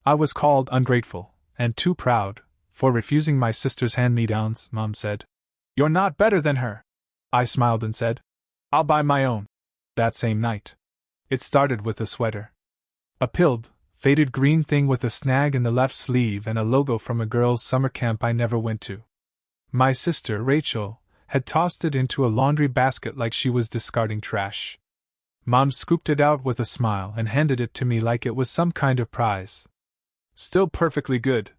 I was called ungrateful, and too proud, for refusing my sister's hand-me-downs, Mom said. You're not better than her. I smiled and said, I'll buy my own. That same night. It started with a sweater. A pilled, faded green thing with a snag in the left sleeve and a logo from a girls' summer camp I never went to. My sister, Rachel, had tossed it into a laundry basket like she was discarding trash. Mom scooped it out with a smile and handed it to me like it was some kind of prize. Still perfectly good,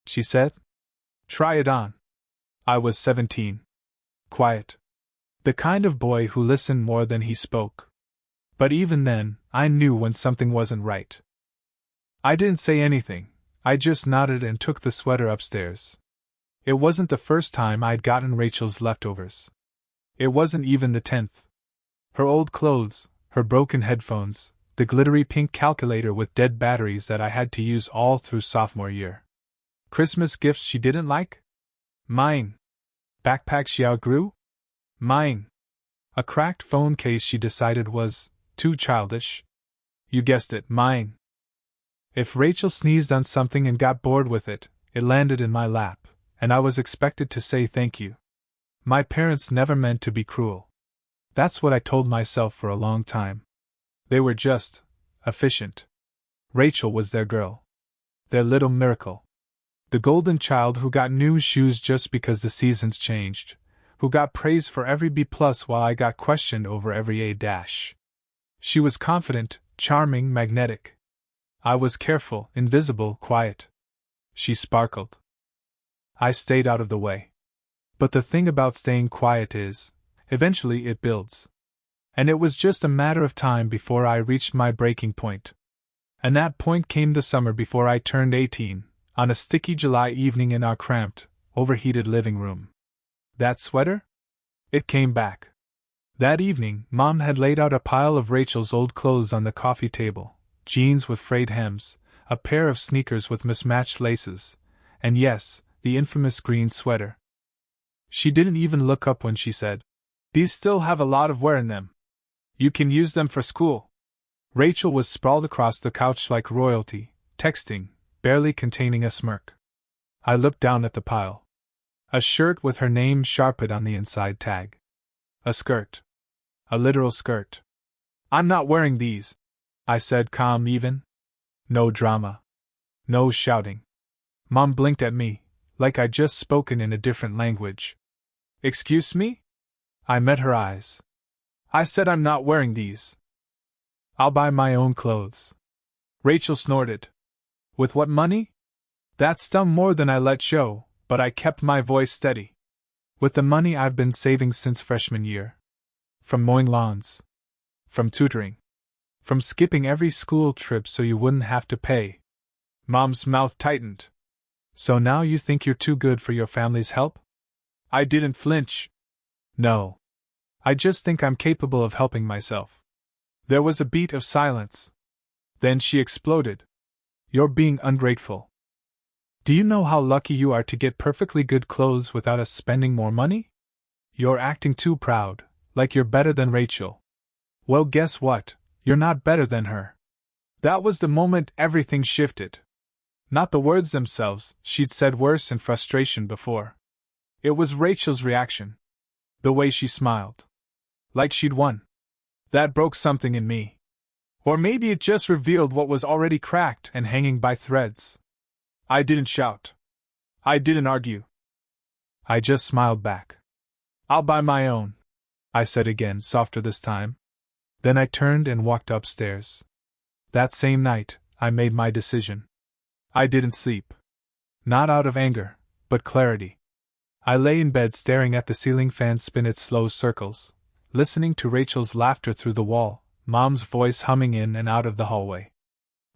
she said. Try it on. I was 17. Quiet. The kind of boy who listened more than he spoke. But even then, I knew when something wasn't right. I didn't say anything, I just nodded and took the sweater upstairs. It wasn't the first time I'd gotten Rachel's leftovers. It wasn't even the 10th. Her old clothes, her broken headphones, the glittery pink calculator with dead batteries that I had to use all through sophomore year. Christmas gifts she didn't like? Mine. Backpack she outgrew? Mine. A cracked phone case she decided was too childish? You guessed it, mine. If Rachel sneezed on something and got bored with it, it landed in my lap, and I was expected to say thank you. My parents never meant to be cruel. That's what I told myself for a long time. They were just efficient. Rachel was their girl. Their little miracle. The golden child who got new shoes just because the seasons changed, who got praise for every B+ while I got questioned over every A-. She was confident, charming, magnetic. I was careful, invisible, quiet. She sparkled. I stayed out of the way. But the thing about staying quiet is, eventually it builds. And it was just a matter of time before I reached my breaking point. And that point came the summer before I turned 18, on a sticky July evening in our cramped, overheated living room. That sweater? It came back. That evening, Mom had laid out a pile of Rachel's old clothes on the coffee table, jeans with frayed hems, a pair of sneakers with mismatched laces, and yes, the infamous green sweater. She didn't even look up when she said, These still have a lot of wear in them. You can use them for school. Rachel was sprawled across the couch like royalty, texting, barely containing a smirk. I looked down at the pile. A shirt with her name sharpened on the inside tag. A skirt. A literal skirt. I'm not wearing these, I said, calm even. No drama. No shouting. Mom blinked at me, like I'd just spoken in a different language. Excuse me? I met her eyes. I said I'm not wearing these. I'll buy my own clothes. Rachel snorted. With what money? That stung more than I let show, but I kept my voice steady. With the money I've been saving since freshman year. From mowing lawns. From tutoring. From skipping every school trip so you wouldn't have to pay. Mom's mouth tightened. So now you think you're too good for your family's help? I didn't flinch. No. I just think I'm capable of helping myself. There was a beat of silence. Then she exploded. You're being ungrateful. Do you know how lucky you are to get perfectly good clothes without us spending more money? You're acting too proud, like you're better than Rachel. Well, guess what? You're not better than her. That was the moment everything shifted. Not the words themselves, she'd said worse in frustration before. It was Rachel's reaction. The way she smiled. Like she'd won. That broke something in me. Or maybe it just revealed what was already cracked and hanging by threads. I didn't shout. I didn't argue. I just smiled back. I'll buy my own, I said again, softer this time. Then I turned and walked upstairs. That same night, I made my decision. I didn't sleep. Not out of anger, but clarity. I lay in bed staring at the ceiling fan spin its slow circles, listening to Rachel's laughter through the wall, Mom's voice humming in and out of the hallway.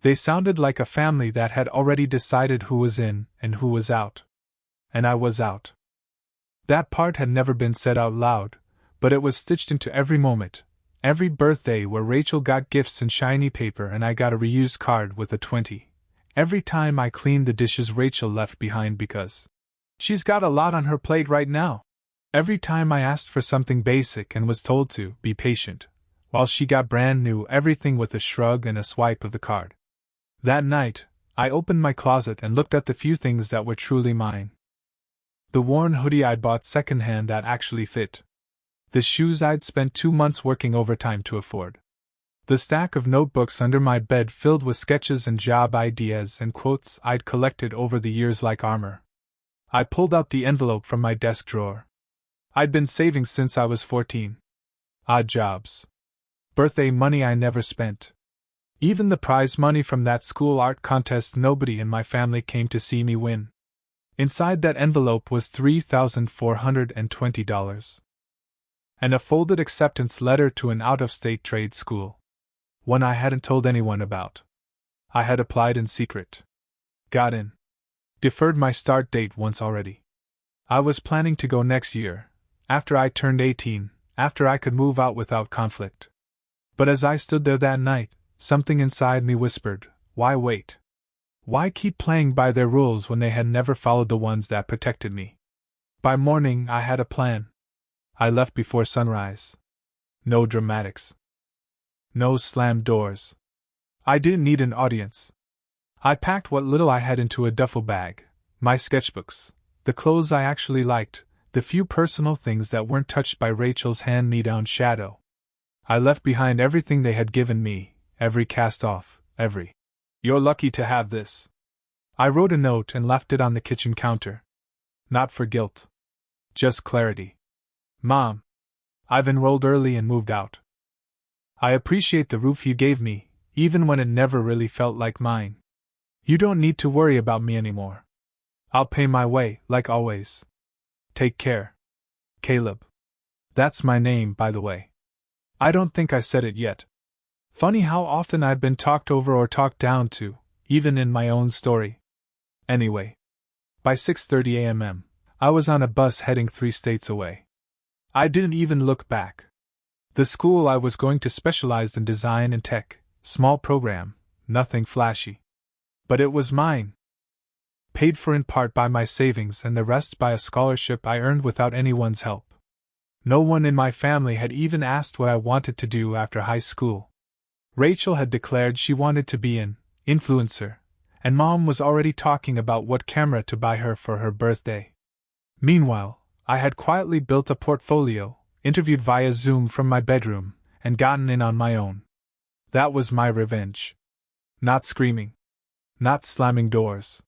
They sounded like a family that had already decided who was in and who was out. And I was out. That part had never been said out loud, but it was stitched into every moment, every birthday where Rachel got gifts in shiny paper and I got a reused card with a 20. Every time I cleaned the dishes Rachel left behind because she's got a lot on her plate right now. Every time I asked for something basic and was told to be patient, while she got brand new everything with a shrug and a swipe of the card. That night, I opened my closet and looked at the few things that were truly mine. The worn hoodie I'd bought secondhand that actually fit. The shoes I'd spent 2 months working overtime to afford. The stack of notebooks under my bed filled with sketches and job ideas and quotes I'd collected over the years like armor. I pulled out the envelope from my desk drawer. I'd been saving since I was 14. Odd jobs. Birthday money I never spent. Even the prize money from that school art contest nobody in my family came to see me win. Inside that envelope was $3,420. And a folded acceptance letter to an out-of-state trade school. One I hadn't told anyone about. I had applied in secret. Got in. Deferred my start date once already. I was planning to go next year, after I turned 18, after I could move out without conflict. But as I stood there that night, something inside me whispered, why wait? Why keep playing by their rules when they had never followed the ones that protected me? By morning I had a plan. I left before sunrise. No dramatics. No slammed doors. I didn't need an audience. I packed what little I had into a duffel bag, my sketchbooks, the clothes I actually liked, the few personal things that weren't touched by Rachel's hand-me-down shadow. I left behind everything they had given me, every cast-off, every "You're lucky to have this." I wrote a note and left it on the kitchen counter. Not for guilt. Just clarity. Mom, I've enrolled early and moved out. I appreciate the roof you gave me, even when it never really felt like mine. You don't need to worry about me anymore. I'll pay my way, like always. Take care. Caleb. That's my name, by the way. I don't think I said it yet. Funny how often I've been talked over or talked down to, even in my own story. Anyway. By 6:30 a.m., I was on a bus heading 3 states away. I didn't even look back. The school I was going to specialized in design and tech, small program, nothing flashy. But it was mine. Paid for in part by my savings and the rest by a scholarship I earned without anyone's help. No one in my family had even asked what I wanted to do after high school. Rachel had declared she wanted to be an influencer, and Mom was already talking about what camera to buy her for her birthday. Meanwhile, I had quietly built a portfolio, interviewed via Zoom from my bedroom, and gotten in on my own. That was my revenge. Not screaming. Not slamming doors.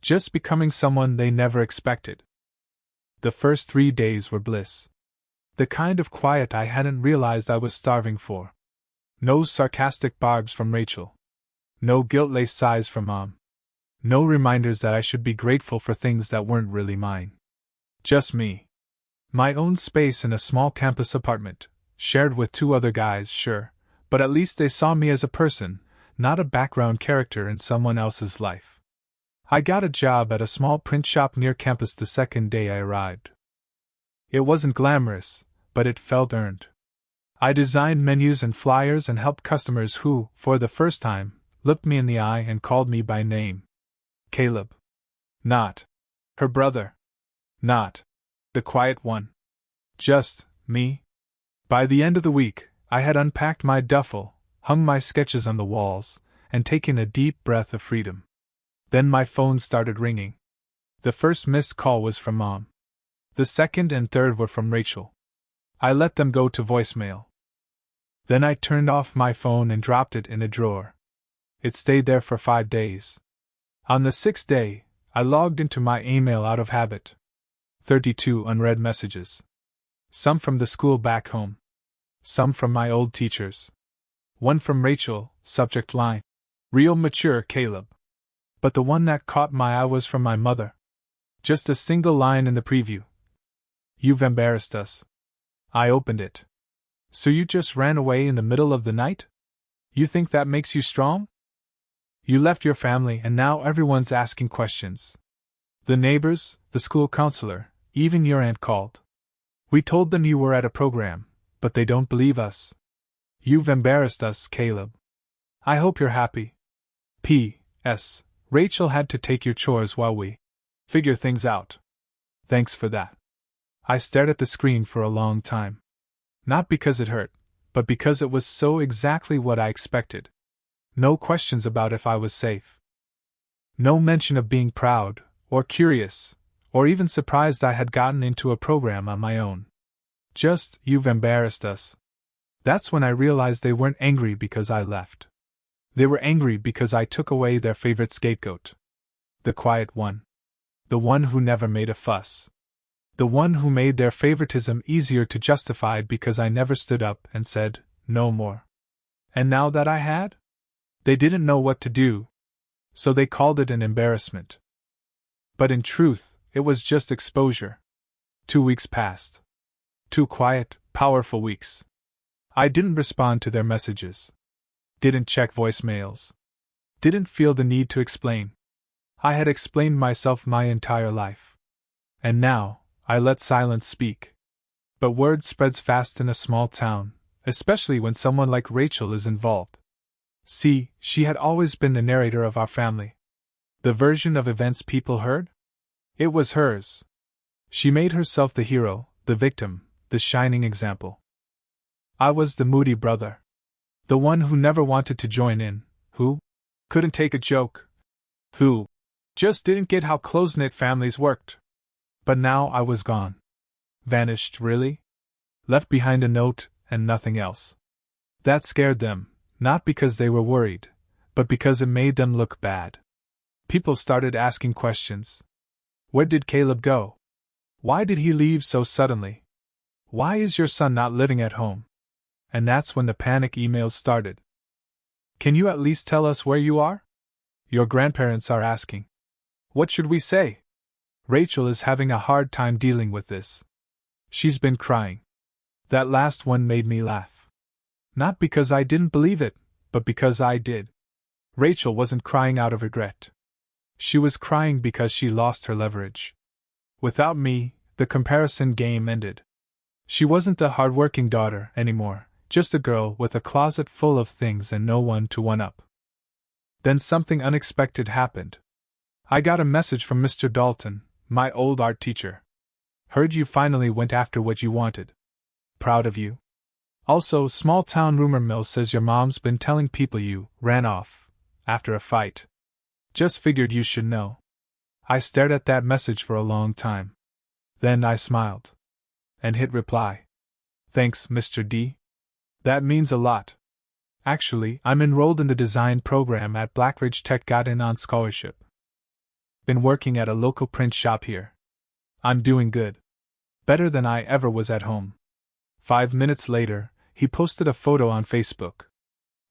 Just becoming someone they never expected. The first 3 days were bliss. The kind of quiet I hadn't realized I was starving for. No sarcastic barbs from Rachel. No guilt-laced sighs from Mom. No reminders that I should be grateful for things that weren't really mine. Just me. My own space in a small campus apartment, shared with 2 other guys, sure, but at least they saw me as a person, not a background character in someone else's life. I got a job at a small print shop near campus the second day I arrived. It wasn't glamorous, but it felt earned. I designed menus and flyers and helped customers who, for the first time, looked me in the eye and called me by name. Caleb. Not her brother. Not the quiet one. Just me. By the end of the week, I had unpacked my duffel, hung my sketches on the walls, and taken a deep breath of freedom. Then my phone started ringing. The first missed call was from Mom. The second and third were from Rachel. I let them go to voicemail. Then I turned off my phone and dropped it in a drawer. It stayed there for 5 days. On the 6th day, I logged into my email out of habit. 32 unread messages. Some from the school back home. Some from my old teachers. One from Rachel, subject line, "Real mature Caleb." But the one that caught my eye was from my mother. Just a single line in the preview. "You've embarrassed us." I opened it. "So you just ran away in the middle of the night? You think that makes you strong? You left your family and now everyone's asking questions. The neighbors, the school counselor, even your aunt called. We told them you were at a program, but they don't believe us. You've embarrassed us, Caleb. I hope you're happy. P.S. Rachel had to take your chores while we figure things out. Thanks for that." I stared at the screen for a long time. Not because it hurt, but because it was so exactly what I expected. No questions about if I was safe. No mention of being proud, or curious, or even surprised I had gotten into a program on my own. Just, "You've embarrassed us." That's when I realized they weren't angry because I left. They were angry because I took away their favorite scapegoat. The quiet one. The one who never made a fuss. The one who made their favoritism easier to justify because I never stood up and said, "No more." And now that I had? They didn't know what to do, so they called it an embarrassment. But in truth, it was just exposure. 2 weeks passed. 2 quiet, powerful weeks. I didn't respond to their messages. Didn't check voicemails. Didn't feel the need to explain. I had explained myself my entire life. And now, I let silence speak. But word spreads fast in a small town, especially when someone like Rachel is involved. See, she had always been the narrator of our family. The version of events people heard? It was hers. She made herself the hero, the victim, the shining example. I was the moody brother. The one who never wanted to join in, who couldn't take a joke, who just didn't get how close-knit families worked. But now I was gone. Vanished, really? Left behind a note, and nothing else. That scared them, not because they were worried, but because it made them look bad. People started asking questions. Where did Caleb go? Why did he leave so suddenly? Why is your son not living at home? And that's when the panic emails started. Can you at least tell us where you are? Your grandparents are asking. What should we say? Rachel is having a hard time dealing with this. She's been crying. That last one made me laugh. Not because I didn't believe it, but because I did. Rachel wasn't crying out of regret. She was crying because she lost her leverage. Without me, the comparison game ended. She wasn't the hard-working daughter anymore, just a girl with a closet full of things and no one to one-up. Then something unexpected happened. I got a message from Mr. Dalton, my old art teacher. Heard you finally went after what you wanted. Proud of you. Also, small-town rumor mill says your mom's been telling people you ran off after a fight. Just figured you should know. I stared at that message for a long time. Then I smiled. And hit reply. Thanks, Mr. D. That means a lot. Actually, I'm enrolled in the design program at Blackridge Tech, got in on scholarship. Been working at a local print shop here. I'm doing good. Better than I ever was at home. 5 minutes later, he posted a photo on Facebook.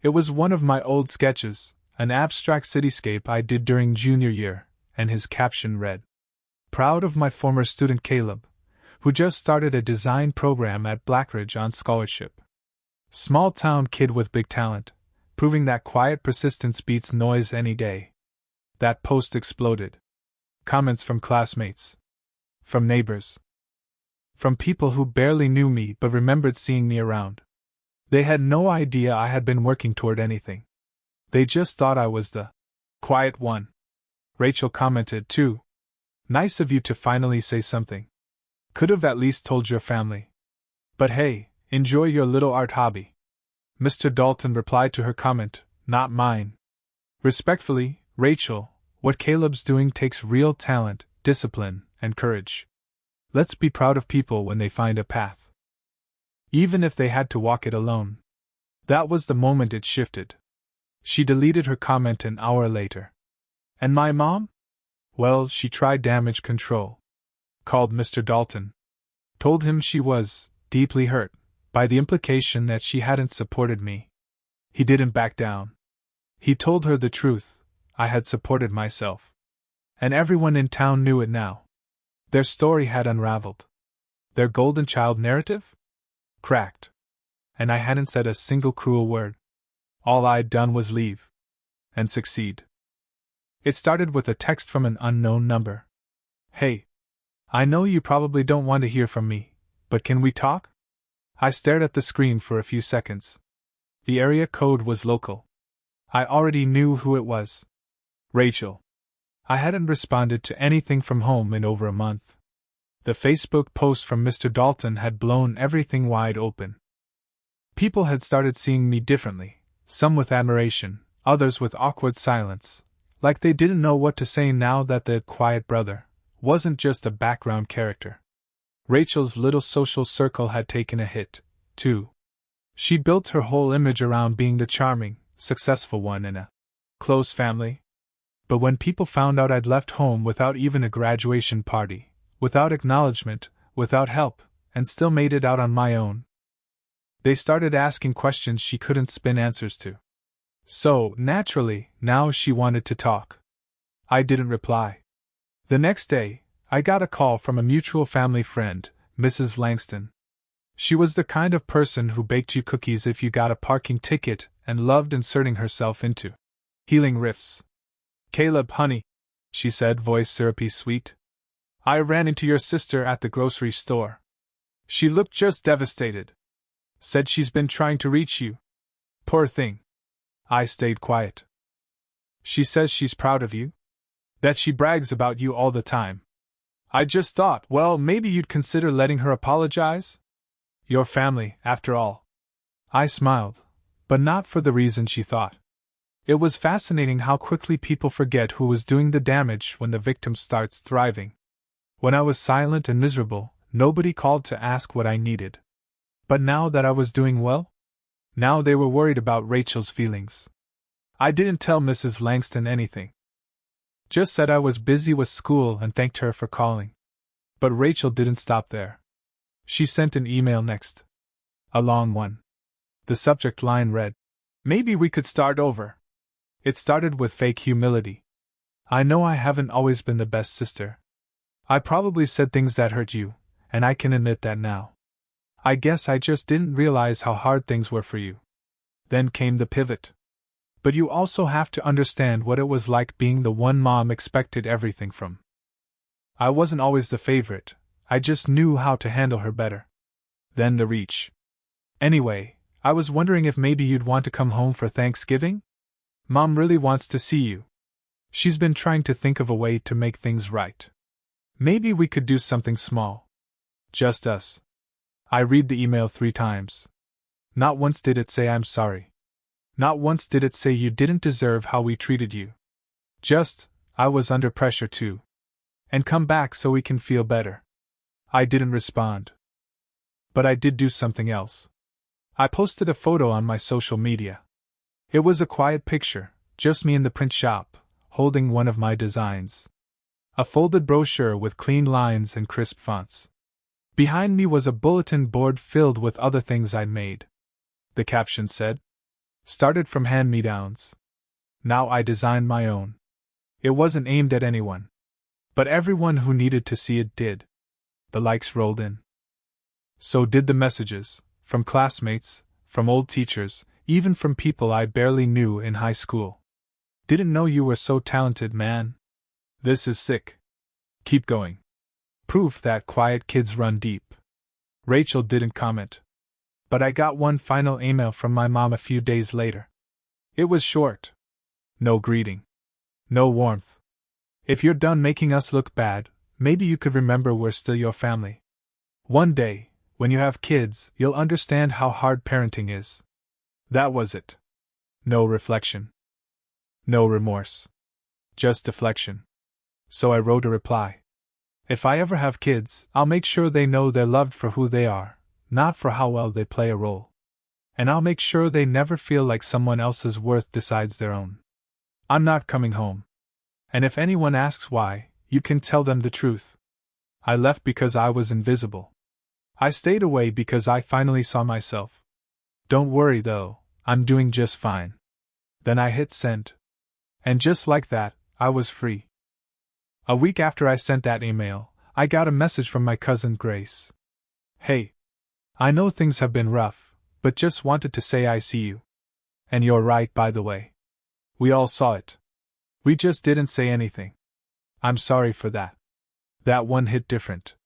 It was one of my old sketches, an abstract cityscape I did during junior year, and his caption read, "Proud of my former student Caleb, who just started a design program at Blackridge on scholarship." Small town kid with big talent, proving that quiet persistence beats noise any day. That post exploded. Comments from classmates. From neighbors. From people who barely knew me but remembered seeing me around. They had no idea I had been working toward anything. They just thought I was the quiet one. Rachel commented, too. Nice of you to finally say something. Could have at least told your family. But hey, enjoy your little art hobby. Mr. Dalton replied to her comment, not mine. Respectfully, Rachel, what Caleb's doing takes real talent, discipline, and courage. Let's be proud of people when they find a path. Even if they had to walk it alone. That was the moment it shifted. She deleted her comment an hour later. And my mom? Well, she tried damage control. Called Mr. Dalton. Told him she was deeply hurt by the implication that she hadn't supported me. He didn't back down. He told her the truth. I had supported myself. And everyone in town knew it now. Their story had unraveled. Their golden child narrative? Cracked. And I hadn't said a single cruel word. All I'd done was leave. And succeed. It started with a text from an unknown number. Hey. I know you probably don't want to hear from me, but can we talk? I stared at the screen for a few seconds. The area code was local. I already knew who it was. Rachel. I hadn't responded to anything from home in over a month. The Facebook post from Mr. Dalton had blown everything wide open. People had started seeing me differently, some with admiration, others with awkward silence. like they didn't know what to say now that the quiet brother wasn't just a background character. Rachel's little social circle had taken a hit, too. She built her whole image around being the charming, successful one in a close family. But when people found out I'd left home without even a graduation party, without acknowledgement, without help, and still made it out on my own, they started asking questions she couldn't spin answers to. So, naturally, now she wanted to talk. I didn't reply. The next day, I got a call from a mutual family friend, Mrs. Langston. She was the kind of person who baked you cookies if you got a parking ticket and loved inserting herself into healing riffs. "Caleb, honey," she said, voice syrupy sweet. "I ran into your sister at the grocery store. She looked just devastated. Said she's been trying to reach you. Poor thing." I stayed quiet. "She says she's proud of you? That she brags about you all the time. I just thought, well, maybe you'd consider letting her apologize? Your family, after all." I smiled, but not for the reason she thought. It was fascinating how quickly people forget who was doing the damage when the victim starts thriving. When I was silent and miserable, nobody called to ask what I needed. But now that I was doing well? Now they were worried about Rachel's feelings. I didn't tell Mrs. Langston anything. Just said I was busy with school and thanked her for calling. But Rachel didn't stop there. She sent an email next. A long one. The subject line read, "Maybe we could start over." It started with fake humility. "I know I haven't always been the best sister. I probably said things that hurt you, and I can admit that now. I guess I just didn't realize how hard things were for you." Then came the pivot. "But you also have to understand what it was like being the one Mom expected everything from. I wasn't always the favorite, I just knew how to handle her better." Then the reach. "Anyway, I was wondering if maybe you'd want to come home for Thanksgiving? Mom really wants to see you. She's been trying to think of a way to make things right. Maybe we could do something small. Just us." I read the email 3 times. Not once did it say I'm sorry. Not once did it say you didn't deserve how we treated you. Just, I was under pressure too. And come back so we can feel better. I didn't respond. But I did do something else. I posted a photo on my social media. It was a quiet picture, just me in the print shop, holding one of my designs. A folded brochure with clean lines and crisp fonts. Behind me was a bulletin board filled with other things I'd made. The caption said, "Started from hand-me-downs. Now I designed my own." It wasn't aimed at anyone. But everyone who needed to see it did. The likes rolled in. So did the messages, from classmates, from old teachers, even from people I barely knew in high school. "Didn't know you were so talented, man. This is sick. Keep going. Proof that quiet kids run deep." Rachel didn't comment. But I got one final email from my mom a few days later. It was short. No greeting. No warmth. "If you're done making us look bad, maybe you could remember we're still your family. One day, when you have kids, you'll understand how hard parenting is." That was it. No reflection. No remorse. Just deflection. So I wrote a reply. "If I ever have kids, I'll make sure they know they're loved for who they are, not for how well they play a role. And I'll make sure they never feel like someone else's worth decides their own. I'm not coming home. And if anyone asks why, you can tell them the truth. I left because I was invisible. I stayed away because I finally saw myself. Don't worry though, I'm doing just fine." Then I hit send. And just like that, I was free. A week after I sent that email, I got a message from my cousin Grace. "Hey. I know things have been rough, but just wanted to say I see you. And you're right, by the way. We all saw it. We just didn't say anything. I'm sorry for that." That one hit different.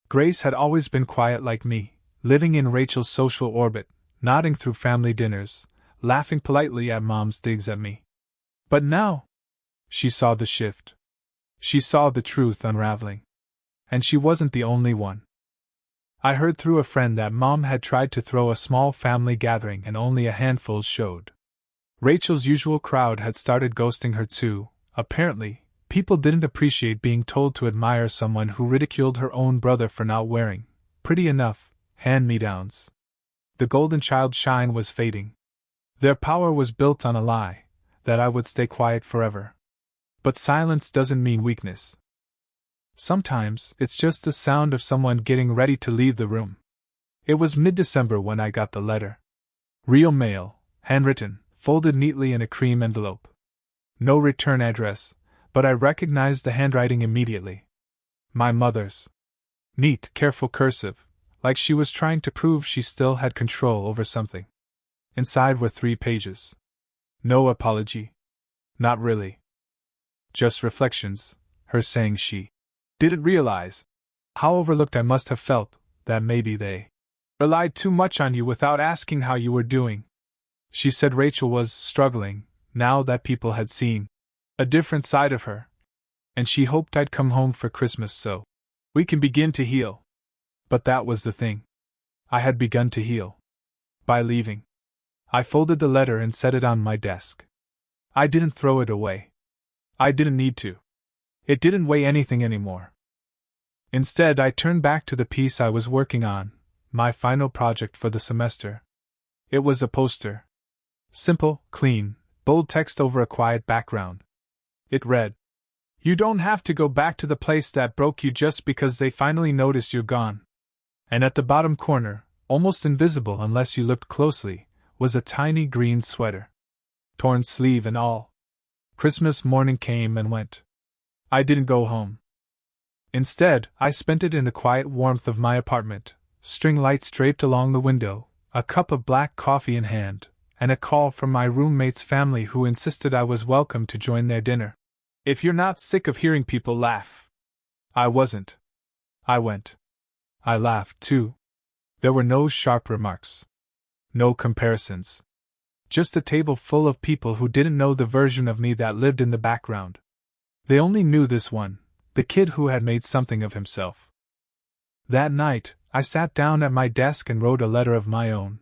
Grace had always been quiet like me, living in Rachel's social orbit, nodding through family dinners, laughing politely at Mom's digs at me. But now, she saw the shift. She saw the truth unraveling. And she wasn't the only one. I heard through a friend that Mom had tried to throw a small family gathering and only a handful showed. Rachel's usual crowd had started ghosting her too, Apparently, people didn't appreciate being told to admire someone who ridiculed her own brother for not wearing, pretty enough, hand-me-downs. The golden child shine was fading. Their power was built on a lie, that I would stay quiet forever. But silence doesn't mean weakness. Sometimes, it's just the sound of someone getting ready to leave the room. It was mid-December when I got the letter. Real mail, handwritten, folded neatly in a cream envelope. No return address, but I recognized the handwriting immediately. My mother's. Neat, careful cursive, like she was trying to prove she still had control over something. Inside were 3 pages. No apology. Not really. Just reflections, her saying she didn't realize how overlooked I must have felt, that maybe they relied too much on you without asking how you were doing. She said Rachel was struggling, now that people had seen a different side of her, and she hoped I'd come home for Christmas so we can begin to heal. But that was the thing. I had begun to heal. By leaving. I folded the letter and set it on my desk. I didn't throw it away. I didn't need to. It didn't weigh anything anymore. Instead, I turned back to the piece I was working on, my final project for the semester. It was a poster. Simple, clean, bold text over a quiet background. It read, "You don't have to go back to the place that broke you just because they finally noticed you're gone." And at the bottom corner, almost invisible unless you looked closely, was a tiny green sweater. Torn sleeve and all. Christmas morning came and went. I didn't go home. Instead, I spent it in the quiet warmth of my apartment, string lights draped along the window, a cup of black coffee in hand, and a call from my roommate's family who insisted I was welcome to join their dinner. If you're not sick of hearing people laugh. I wasn't. I went. I laughed, too. There were no sharp remarks. No comparisons. Just a table full of people who didn't know the version of me that lived in the background. They only knew this one, the kid who had made something of himself. That night, I sat down at my desk and wrote a letter of my own.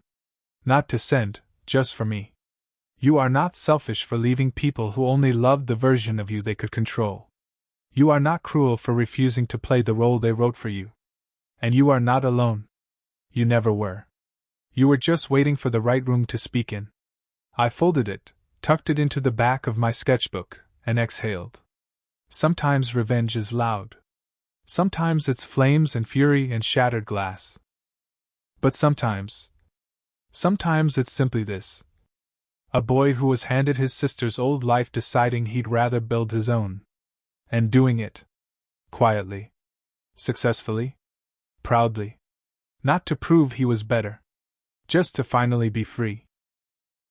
Not to send, just for me. You are not selfish for leaving people who only loved the version of you they could control. You are not cruel for refusing to play the role they wrote for you. And you are not alone. You never were. You were just waiting for the right room to speak in. I folded it, tucked it into the back of my sketchbook, and exhaled. Sometimes revenge is loud. Sometimes it's flames and fury and shattered glass. But sometimes it's simply this. A boy who was handed his sister's old life deciding he'd rather build his own. And doing it. Quietly. Successfully. Proudly. Not to prove he was better. Just to finally be free.